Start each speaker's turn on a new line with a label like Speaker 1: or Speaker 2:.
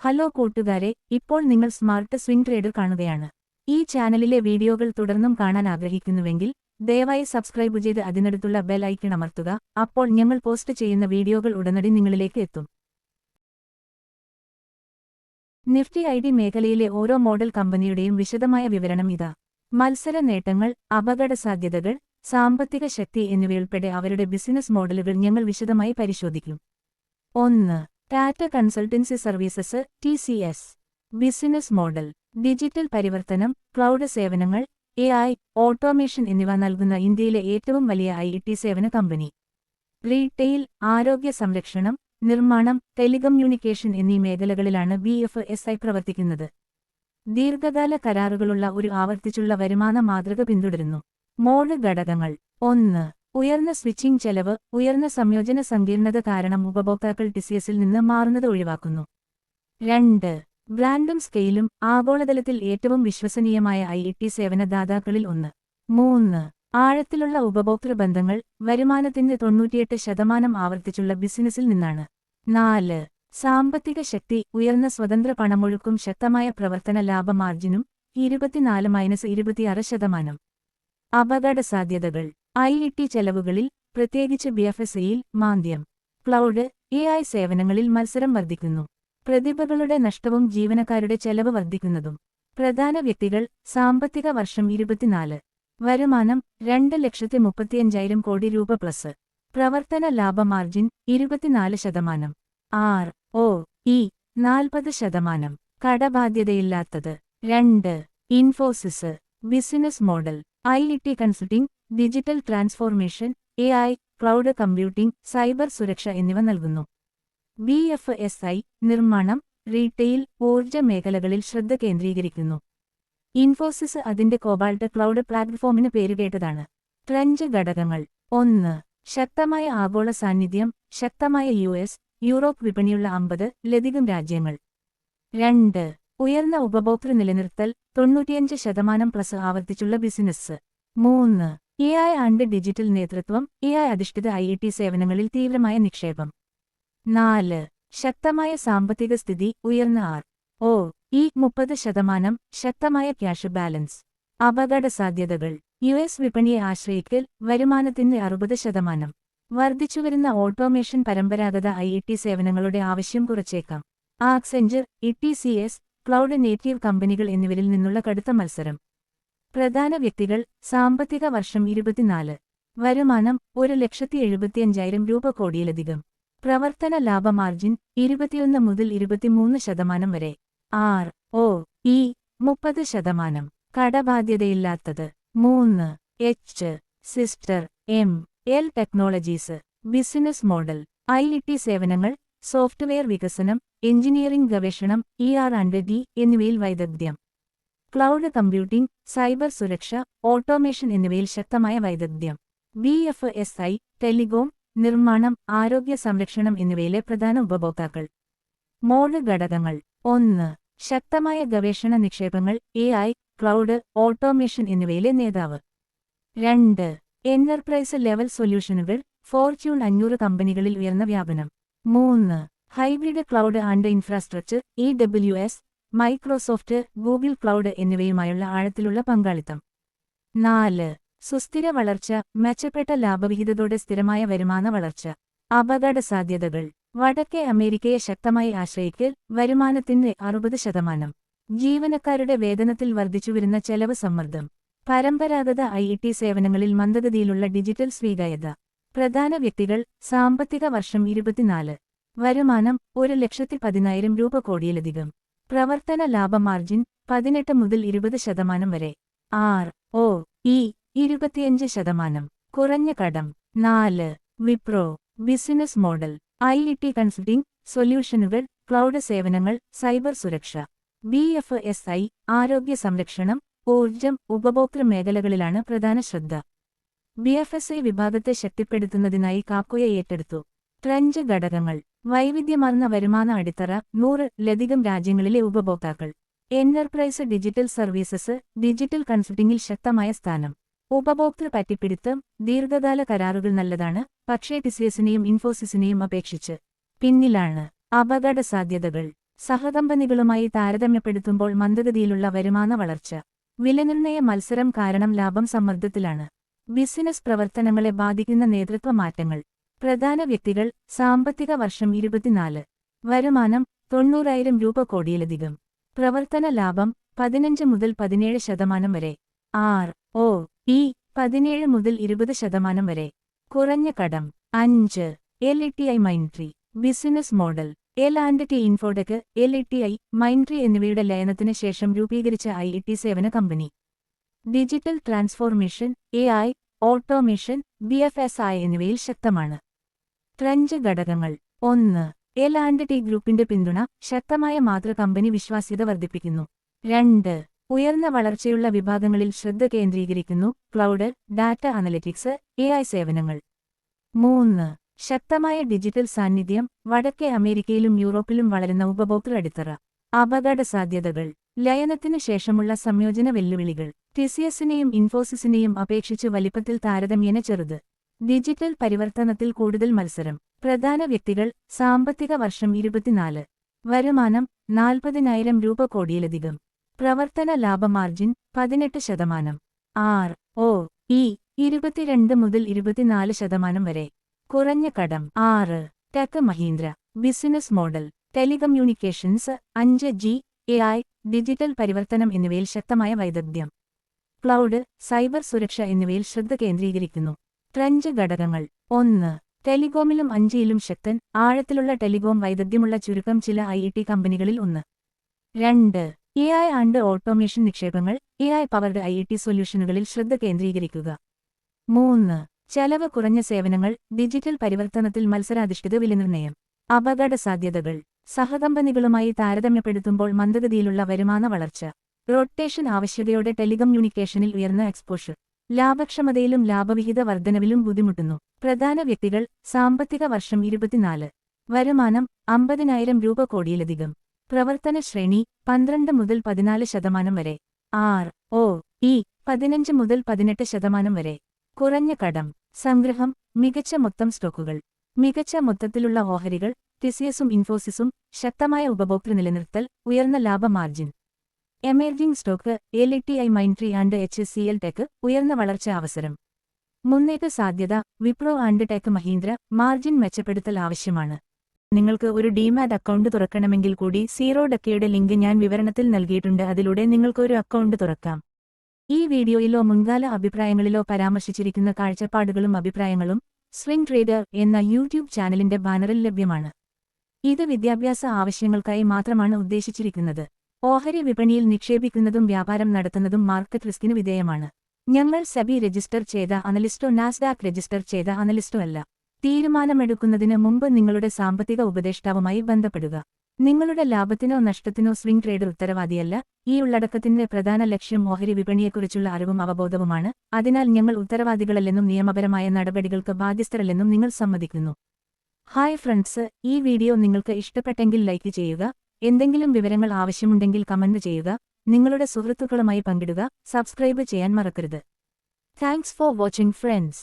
Speaker 1: Hello കൂട്ടുകാരെ, ഇപ്പോൾ നിങ്ങൾ സ്മാർട്ട് സ്വിംഗ് ട്രേഡർ കാണുകയാണ്. ഈ ചാനലിലെ വീഡിയോകൾ തുടർന്നും കാണാൻ ആഗ്രഹിക്കുന്നുവെങ്കിൽ ദയവായി സബ്സ്ക്രൈബ് ചെയ്ത് അതിനടുത്തുള്ള ബെൽ ഐക്കൺ അമർത്തുക. അപ്പോൾ ഞങ്ങൾ പോസ്റ്റ് ചെയ്യുന്ന വീഡിയോകൾ ഉടനടി നിങ്ങളിലേക്ക് എത്തും. Nifty IT. മേഖലയിലെ ഓരോ മോഡൽ കമ്പനിയുടെയും വിശദമായ വിവരണം ഇതാ. മത്സര നേട്ടങ്ങൾ, അപകടസാധ്യതകൾ, സാമ്പത്തിക ശക്തി എന്നിവയുൾപ്പെടെ അവരുടെ ബിസിനസ് മോഡലുകൾ ഞങ്ങൾ വിശദമായി പരിശോധിക്കും. 1. Tata consultancy services (TCS). Business model: digital പരിവർത്തനം, ക്ലൗഡ് സേവനങ്ങൾ, AI, ഓട്ടോമേഷൻ എന്നിവ നൽകുന്ന ഇന്ത്യയിലെ ഏറ്റവും വലിയ ഐ.ടി. സേവന കമ്പനി. റീട്ടെയിൽ, ആരോഗ്യ സംരക്ഷണം, നിർമ്മാണം, ടെലികമ്മ്യൂണിക്കേഷൻ എന്നീ മേഖലകളിലാണ് BFSI പ്രവർത്തിക്കുന്നത്. ദീർഘകാല കരാറുകളുള്ള ഒരു ആവർത്തിച്ചുള്ള വരുമാന മാതൃക പിന്തുടരുന്നു. മോഡ് ഘടകങ്ങൾ: 1. ഉയർന്ന സ്വിച്ചിംഗ് ചെലവ്. ഉയർന്ന സംയോജന സങ്കീർണത കാരണം ഉപഭോക്താക്കൾ TCSൽ നിന്ന് മാറുന്നത് ഒഴിവാക്കുന്നു. 2. ബ്രാൻഡും സ്കെയിലും. ആഗോളതലത്തിൽ ഏറ്റവും വിശ്വസനീയമായ ഐ.ടി. സേവന ദാതാക്കളിൽ ഒന്ന്. 3. ആഴത്തിലുള്ള ഉപഭോക്തൃ ബന്ധങ്ങൾ. വരുമാനത്തിന്റെ 98% ആവർത്തിച്ചുള്ള ബിസിനസ്സിൽ നിന്നാണ്. 4. സാമ്പത്തിക ശക്തി. ഉയർന്ന സ്വതന്ത്ര പണമൊഴുക്കും ശക്തമായ പ്രവർത്തന ലാഭ മാർജിനും. 24-26%. അപകടസാധ്യതകൾ: ഐ.ടി. ചെലവുകളിൽ, പ്രത്യേകിച്ച് BFSIയിൽ മാന്ദ്യം. ക്ലൗഡ്, AI സേവനങ്ങളിൽ മത്സരം വർദ്ധിക്കുന്നു. പ്രതിഭകളുടെ നഷ്ടവും ജീവനക്കാരുടെ ചെലവ് വർദ്ധിക്കുന്നതും. പ്രധാന വ്യക്തികൾ. സാമ്പത്തിക വർഷം 24. വരുമാനം 2,35,000 കോടി രൂപ പ്ലസ്. പ്രവർത്തന ലാഭ margin 24%. ROE 40%. കടബാധ്യതയില്ലാത്തത്. 2. Infosys. Business model: IT. Consulting, digital transformation, AI, cloud computing, cyber സുരക്ഷ എന്നിവ നൽകുന്നു. BFSI നിർമ്മാണം, റീട്ടെയിൽ, ഊർജ്ജ മേഖലകളിൽ ശ്രദ്ധ കേന്ദ്രീകരിക്കുന്നു. ഇൻഫോസിസ് അതിന്റെ കോബാൾട്ട് ക്ലൗഡ് പ്ലാറ്റ്ഫോമിന് പേരുകേട്ടതാണ്. ട്രെൻഡ് ഘടകങ്ങൾ: 1. ശക്തമായ ആഗോള സാന്നിധ്യം. ശക്തമായ US, യൂറോപ്പ് വിപണിയുള്ള 50-ലധികം രാജ്യങ്ങൾ. 2. ഉയർന്ന ഉപഭോക്തൃ നിലനിർത്തൽ. 95%+ ആവർത്തിച്ചുള്ള ബിസിനസ്. 3. AI ആൻഡ് ഡിജിറ്റൽ നേതൃത്വം. AI അധിഷ്ഠിത ഐ.ടി. സേവനങ്ങളിൽ തീവ്രമായ നിക്ഷേപം. 4. ശക്തമായ സാമ്പത്തിക സ്ഥിതി. ഉയർന്ന ROE 30%. ശക്തമായ ക്യാഷ് ബാലൻസ്. അപകടസാധ്യതകൾ: US വിപണിയെ ആശ്രയിക്കൽ. വരുമാനത്തിന്റെ 60%. വർദ്ധിച്ചുവരുന്ന ഓട്ടോമേഷൻ. പരമ്പരാഗത ഐ.ടി. സേവനങ്ങളുടെ ആവശ്യം കുറച്ചേക്കാം. ആക്സെഞ്ചർ, TCS, ക്ലൗഡ് നേറ്റീവ് കമ്പനികൾ എന്നിവരിൽ നിന്നുള്ള കടുത്ത മത്സരം. പ്രധാന വ്യക്തികൾ. സാമ്പത്തിക വർഷം 24. വരുമാനം 1,75,000 രൂപ കോടിയിലധികം. പ്രവർത്തന ലാഭ മാർജിൻ 21-23% വരെ. ROE 30%. കടബാധ്യതയില്ലാത്തത്. 3. Sister ML technologies. Business model: IT. സേവനങ്ങൾ, സോഫ്റ്റ്വെയർ വികസനം, എഞ്ചിനീയറിംഗ് ഗവേഷണം, ER&D എന്നിവയിൽ വൈദഗ്ധ്യം. ക്ലൗഡ് കമ്പ്യൂട്ടിംഗ്, സൈബർ സുരക്ഷ, ഓട്ടോമേഷൻ എന്നിവയിൽ ശക്തമായ വൈദഗ്ധ്യം. BFSI ടെലികോം, നിർമ്മാണം, ആരോഗ്യ സംരക്ഷണം എന്നിവയിലെ പ്രധാന ഉപഭോക്താക്കൾ. മോഡ് ഘടകങ്ങൾ: 1. ശക്തമായ ഗവേഷണ നിക്ഷേപങ്ങൾ. AI, ക്ലൗഡ്, ഓട്ടോമേഷൻ എന്നിവയിലെ നേതാവ്. 2. എന്റർപ്രൈസ് ലെവൽ സൊല്യൂഷനുകൾ. ഫോർച്യൂൺ 500 കമ്പനികളിൽ ഉയർന്ന വ്യാപനം. 3. Hybrid cloud and infrastructure. AWS, Microsoft, Google cloud എന്നിവയുമായുള്ള ആഴത്തിലുള്ള പങ്കാളിത്തം. 4. സുസ്ഥിര വളർച്ച. മെച്ചപ്പെട്ട ലാഭവിഹിതത്തോടെ സ്ഥിരമായ വരുമാന വളർച്ച. അപകടസാധ്യതകൾ: വടക്കേ അമേരിക്കയെ ശക്തമായി ആശ്രയിക്കൽ. വരുമാനത്തിന്റെ 60%. ജീവനക്കാരുടെ വേതനത്തിൽ വർദ്ധിച്ചുവരുന്ന ചെലവ് സമ്മർദ്ദം. പരമ്പരാഗത ഐ.ടി. സേവനങ്ങളിൽ മന്ദഗതിയിലുള്ള ഡിജിറ്റൽ സ്വീകാര്യത. പ്രധാന വ്യക്തികൾ. സാമ്പത്തിക വർഷം 24. വരുമാനം 1,10,000 രൂപ കോടിയിലധികം. പ്രവർത്തന ലാഭ മാർജിൻ 18-20% വരെ. ROE 25%. കുറഞ്ഞ കടം. 4. Wipro. Business model: IT. Consulting, സൊല്യൂഷനുകൾ, ക്ലൗഡ് സേവനങ്ങൾ, സൈബർ സുരക്ഷ. BFSI ആരോഗ്യ സംരക്ഷണം, ഊർജ്ജം, ഉപഭോക്തൃ മേഖലകളിലാണ് പ്രധാന ശ്രദ്ധ. BFSI വിഭാഗത്തെ ശക്തിപ്പെടുത്തുന്നതിനായി കാക്കോയെ ഏറ്റെടുത്തു. ട്രെൻഡ് ഘടകങ്ങൾ: വൈവിധ്യമാർന്ന വരുമാന അടിത്തറ. 100-ലധികം രാജ്യങ്ങളിലെ ഉപഭോക്താക്കൾ. Enterprise digital services. ഡിജിറ്റൽ കൺസൾട്ടിംഗിൽ ശക്തമായ സ്ഥാനം. ഉപഭോക്തൃ പറ്റിപ്പിടുത്തം. ദീർഘകാല കരാറുകൾ നല്ലതാണ്, പക്ഷേ TCSനെയും ഇൻഫോസിസിനെയും അപേക്ഷിച്ച് പിന്നിലാണ്. അപകടസാധ്യതകൾ: സഹകമ്പനികളുമായി താരതമ്യപ്പെടുത്തുമ്പോൾ മന്ദഗതിയിലുള്ള വരുമാന വളർച്ച. വിലനിർണ്ണയ മത്സരം കാരണം ലാഭം സമ്മർദ്ദത്തിലാണ്. ബിസിനസ് പ്രവർത്തനങ്ങളെ ബാധിക്കുന്ന നേതൃത്വ മാറ്റങ്ങൾ. പ്രധാന വ്യക്തികൾ. സാമ്പത്തിക വർഷം 24. വരുമാനം 90,000 കോടിയിലധികം. പ്രവർത്തന ലാഭം 15 മുതൽ 17% വരെ. ROE 17 മുതൽ 20% വരെ. കുറഞ്ഞ കടം. 5. LTI Mindtree. Business model. L&T Infotech, LTI, Mindtree എന്നിവയുടെ ലയനത്തിന് ശേഷം രൂപീകരിച്ച IT സേവന കമ്പനി. Digital transformation, AI, automation, BFSI എന്നിവയിൽ ശക്തമാണ്. ട്രഞ്ച് ഘടകങ്ങൾ. 1. L&T ഗ്രൂപ്പിന്റെ പിന്തുണ. ശക്തമായ മാതൃകമ്പനി വിശ്വാസ്യത വർദ്ധിപ്പിക്കുന്നു. 2. ഉയർന്ന വളർച്ചയുള്ള വിഭാഗങ്ങളിൽ ശ്രദ്ധ കേന്ദ്രീകരിക്കുന്നു. ക്ലൗഡ്, ഡാറ്റ അനലിറ്റിക്സ്, AI സേവനങ്ങൾ. 3. ശക്തമായ ഡിജിറ്റൽ സാന്നിധ്യം. വടക്കേ അമേരിക്കയിലും യൂറോപ്പിലും വളരുന്ന ഉപഭോക്തൃ അടിത്തറ. അപകടസാധ്യതകൾ. ലയനത്തിനു ശേഷമുള്ള സംയോജന വെല്ലുവിളികൾ. TCSനെയും ഇൻഫോസിസിനെയും അപേക്ഷിച്ച് വലിപ്പത്തിൽ താരതമ്യേന ചെറുത്. ഡിജിറ്റൽ പരിവർത്തനത്തിൽ കൂടുതൽ മത്സരം. പ്രധാന വ്യക്തികൾ. സാമ്പത്തിക വർഷം 24. വരുമാനം 40,000 കോടിയിലധികം. പ്രവർത്തന ലാഭ മാർജിൻ 18%. ROE 22 മുതൽ 24% വരെ. കുറഞ്ഞ കടം. 6. Tech Mahindra. Business model. Telecommunications, 5G, AI, digital പരിവർത്തനം എന്നിവയിൽ ശക്തമായ വൈദഗ്ധ്യം. ക്ലൗഡ്, സൈബർ സുരക്ഷ എന്നിവയിൽ ശ്രദ്ധ കേന്ദ്രീകരിക്കുന്നു. ട്രഞ്ച് ഘടകങ്ങൾ. 1. ടെലികോമിലും 5Gയിലും ശക്തൻ. ആഴത്തിലുള്ള ടെലികോം വൈദഗ്ധ്യമുള്ള ചുരുക്കം ചില IT കമ്പനികളിൽ ഒന്ന്. 2. AI ആൻഡ് ഓട്ടോമേഷൻ നിക്ഷേപങ്ങൾ. AI പവർഡ് IT സൊല്യൂഷനുകളിൽ ശ്രദ്ധ കേന്ദ്രീകരിക്കുക. 3. ചെലവ് കുറഞ്ഞ സേവനങ്ങൾ. ഡിജിറ്റൽ പരിവർത്തനത്തിൽ മത്സരാധിഷ്ഠിത വിലനിർണ്ണയം. അപകടസാധ്യതകൾ. സഹകമ്പനികളുമായി താരതമ്യപ്പെടുത്തുമ്പോൾ മന്ദഗതിയിലുള്ള വരുമാന വളർച്ച. റൊട്ടേഷൻ ആവശ്യകതയോടെ ടെലികമ്മ്യൂണിക്കേഷനിൽ ഉയർന്ന എക്സ്പോഷർ. ലാഭക്ഷമതയിലും ലാഭവിഹിത വർധനവിലും ബുദ്ധിമുട്ടുന്നു. പ്രധാന വ്യക്തികൾ. സാമ്പത്തിക വർഷം 24. വരുമാനം 50,000 കോടിയിലധികം. പ്രവർത്തന ശ്രേണി 12 മുതൽ 14% വരെ. ROE 15 മുതൽ 18% വരെ. കുറഞ്ഞ കടം. സംഗ്രഹം. മികച്ച മൊത്തം സ്റ്റോക്കുകൾ. മികച്ച മൊത്തത്തിലുള്ള ഓഹരികൾ. TCSും ഇൻഫോസിസും. ശക്തമായ ഉപഭോക്തൃ നിലനിർത്തൽ. ഉയർന്ന ലാഭ margin. Emerging stock. LTI Mindtree and HCL tech. ഉയർന്ന വളർച്ച അവസരം. മുന്നേറ്റ സാധ്യത. Wipro and tech Mahindra. Margin മെച്ചപ്പെടുത്തൽ ആവശ്യമാണ്. നിങ്ങൾക്ക് ഒരു ഡിമാറ്റ് അക്കൗണ്ട് തുറക്കണമെങ്കിൽ കൂടി സീറോഡക്കയുടെ ലിങ്ക് ഞാൻ വിവരണത്തിൽ നൽകിയിട്ടുണ്ട്. അതിലൂടെ നിങ്ങൾക്ക് ഒരു അക്കൗണ്ട് തുറക്കാം. ഈ വീഡിയോയിലോ മുൻകാല അഭിപ്രായങ്ങളിലോ പരാമർശിച്ചിരിക്കുന്ന കാഴ്ചപ്പാടുകളും അഭിപ്രായങ്ങളും സ്വിംഗ് ട്രേഡർ എന്ന യൂട്യൂബ് ചാനലിന്റെ ബാനറിൽ ലഭ്യമാണ്. ഇത് വിദ്യാഭ്യാസ ആവശ്യങ്ങൾക്കായി മാത്രമാണ് ഉദ്ദേശിച്ചിരിക്കുന്നത്. ഓഹരി വിപണിയിൽ നിക്ഷേപിക്കുന്നതും വ്യാപാരം നടത്തുന്നതും മാർക്കറ്റ് റിസ്കിന് വിധേയമാണ്. ഞങ്ങൾ സെബി രജിസ്റ്റർ ചെയ്ത അനലിസ്റ്റോ നാസ്ഡാക്ക് രജിസ്റ്റർ ചെയ്ത അനലിസ്റ്റോ അല്ല. തീരുമാനമെടുക്കുന്നതിന് മുമ്പ് നിങ്ങളുടെ സാമ്പത്തിക ഉപദേഷ്ടാവുമായി ബന്ധപ്പെടുക. നിങ്ങളുടെ ലാഭത്തിനോ നഷ്ടത്തിനോ സ്വിംഗ് ട്രേഡർ ഉത്തരവാദിയല്ല. ഈ ഉള്ളടക്കത്തിന്റെ പ്രധാന ലക്ഷ്യം ഓഹരി വിപണിയെക്കുറിച്ചുള്ള അറിവും അവബോധവുമാണ്. അതിനാൽ ഞങ്ങൾ ഉത്തരവാദികളല്ലെന്നും നിയമപരമായ നടപടികൾക്ക് ബാധ്യസ്ഥരല്ലെന്നും നിങ്ങൾ സമ്മതിക്കുന്നു. ഹായ് ഫ്രണ്ട്സ്, ഈ വീഡിയോ നിങ്ങൾക്ക് ഇഷ്ടപ്പെട്ടെങ്കിൽ ലൈക്ക് ചെയ്യുക. എന്തെങ്കിലും വിവരങ്ങൾ ആവശ്യമുണ്ടെങ്കിൽ കമന്റ് ചെയ്യുക. നിങ്ങളുടെ സുഹൃത്തുക്കളുമായി പങ്കിടുക. സബ്സ്ക്രൈബ് ചെയ്യാൻ മറക്കരുത്. Thanks for watching friends.